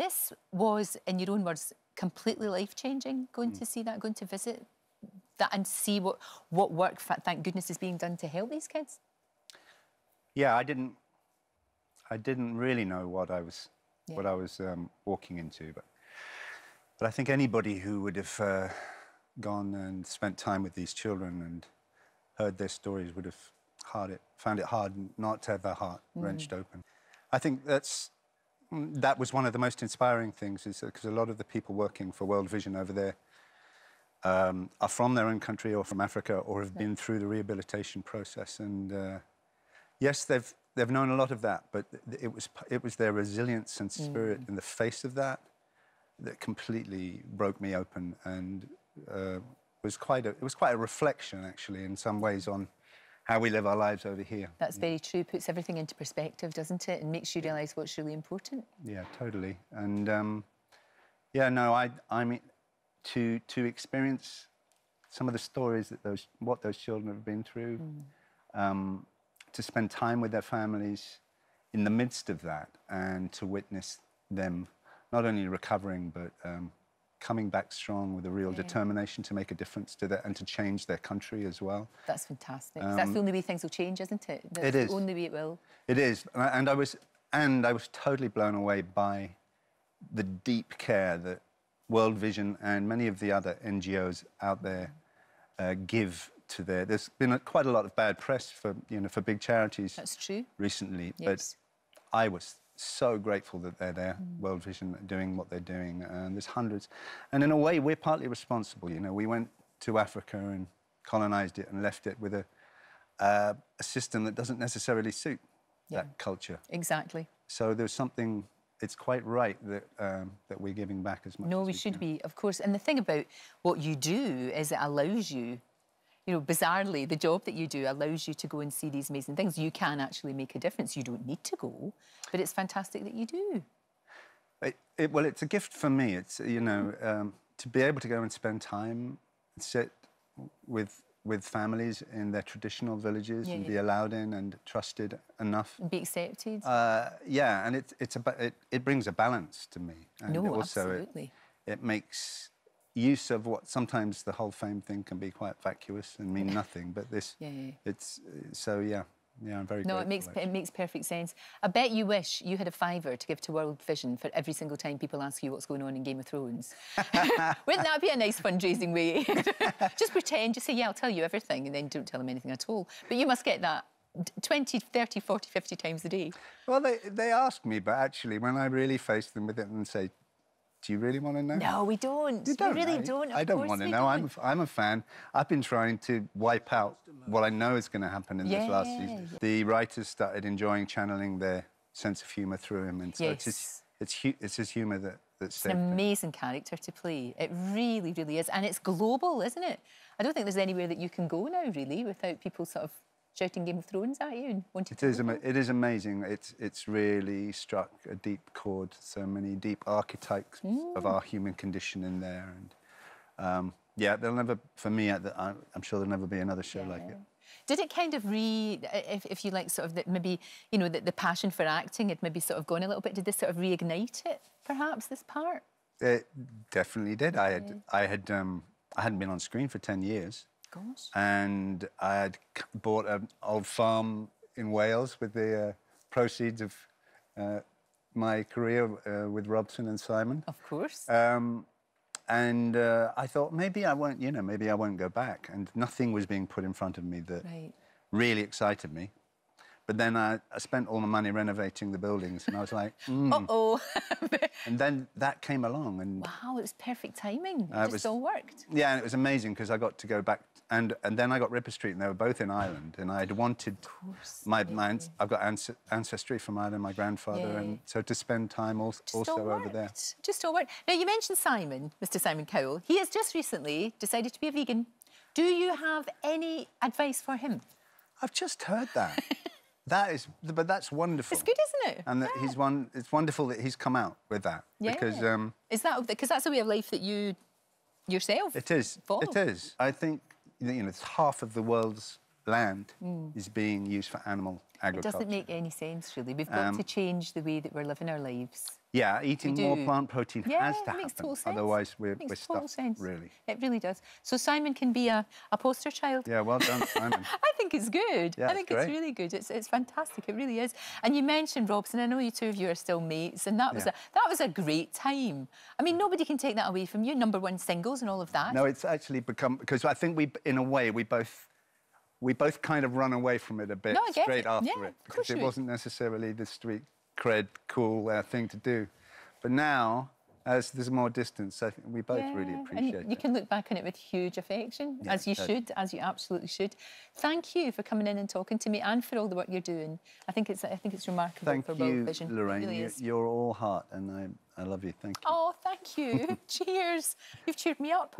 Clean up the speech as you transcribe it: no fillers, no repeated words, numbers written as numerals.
This was, in your own words, completely life-changing, going to see that, going to visit that and see what work, thank goodness, is being done to help these kids. Yeah, I didn't really know what I was walking into, but I think anybody who would have gone and spent time with these children and heard their stories would have found it hard not to have their heart wrenched open. I think that was one of the most inspiring things, is because a lot of the people working for World Vision over there are from their own country or from Africa or have been through the rehabilitation process. And yes, they've known a lot of that, but it was their resilience and spirit in the face of that completely broke me open, and it was quite a reflection, actually, in some ways, on how we live our lives over here. That's very true. Puts everything into perspective, doesn't it? And makes you realise what's really important. Yeah, totally. And yeah, no, I mean, to experience some of the stories that what those children have been through, to spend time with their families in the midst of that, and to witness them not only recovering but coming back strong with a real determination to make a difference to and to change their country as well. That's fantastic. That's the only way things will change, isn't it? That's the only way it will. It is, and I was totally blown away by the deep care that World Vision and many of the other NGOs out there give to their. There's been quite a lot of bad press for big charities. That's true. Recently, but I was so grateful that they're there, World Vision, doing what they're doing. And there's hundreds. And in a way, we're partly responsible. We went to Africa and colonised it and left it with a system that doesn't necessarily suit that culture. Exactly. So there's something, it's quite right that we're giving back as much as we can. No, we should be, of course. And the thing about what you do is it allows you, bizarrely, the job that you do allows you to go and see these amazing things. You can actually make a difference. You don't need to go, but it's fantastic that you do. Well, it's a gift for me. It's, to be able to go and spend time and sit with families in their traditional villages and be allowed in and trusted enough. And be accepted. Yeah, and it brings a balance to me. And no, also absolutely. It makes use of what sometimes the whole fame thing can be quite vacuous and mean nothing, but this, it's, so yeah, I'm very grateful. No, it makes perfect sense. I bet you wish you had a fiver to give to World Vision for every single time people ask you what's going on in Game of Thrones. Wouldn't that be a nice fundraising way? Just pretend, just say, yeah, I'll tell you everything, and then don't tell them anything at all. But you must get that 20, 30, 40, 50 times a day. Well, they ask me, but actually, when I really face them with it and say, do you really want to know? No, we don't. You don't, we really don't. I don't want to know. I'm a fan. I've been trying to wipe out what I know is going to happen in this last season. The writers started enjoying channeling their sense of humour through him, and so it's his humour that's It's an amazing character to play. It really, really is, and it's global, isn't it? I don't think there's anywhere that you can go now, really, without people sort of shouting Game of Thrones at you and wanting to... It is amazing. It's really struck a deep chord. So many deep archetypes of our human condition in there. And yeah, there'll never, for me, I'm sure there'll never be another show like it. Did it kind of if you like, sort of, maybe, the passion for acting had maybe sort of gone a little bit? Did this sort of reignite it, perhaps, this part? It definitely did. I hadn't been on screen for 10 years. Gosh. And I had bought an old farm in Wales with the proceeds of my career with Robson and Simon. Of course. And I thought maybe I won't go back. And nothing was being put in front of me that really excited me. But then I spent all the money renovating the buildings, and I was like, uh-oh. And then that came along, and wow, it was perfect timing. It just all worked. Yeah, and it was amazing because I got to go back, and then I got Ripper Street, and they were both in Ireland, and I'd wanted I've got ancestry from Ireland, my grandfather, and so to spend time also over there. Just all worked. Now you mentioned Simon, Mr. Simon Cowell. He has just recently decided to be a vegan. Do you have any advice for him? I've just heard that. But that's wonderful. It's good, isn't it? And that it's wonderful that he's come out with that. Yeah. Because is that because that's a way of life that you yourself follow? It is. I think it's half of the world's land is being used for animal It agriculture. doesn't make any sense, really. We've got to change the way that we're living our lives. Yeah, eating more plant protein has to it makes happen. total sense. Otherwise, we're total stuffed, sense. really. It really does. So Simon can be a poster child. Yeah, well done, Simon. I think it's good. Yeah, I think it's really good. It's fantastic. It really is. And you mentioned Robson. I know you two of you are still mates, and that was a great time. I mean, nobody can take that away from you. #1 singles and all of that. No, it's actually become, because I think in a way, we both kind of run away from it a bit straight after it, because it wasn't necessarily the street cred cool thing to do. But now, as there's more distance, I think we both really appreciate it. You can look back on it with huge affection, as you should, as you absolutely should. Thank you for coming in and talking to me, and for all the work you're doing. I think it's remarkable for World Vision. Thank you, Lorraine. It really is. You're all heart, and I love you. Thank you. Oh, thank you. Cheers. You've cheered me up.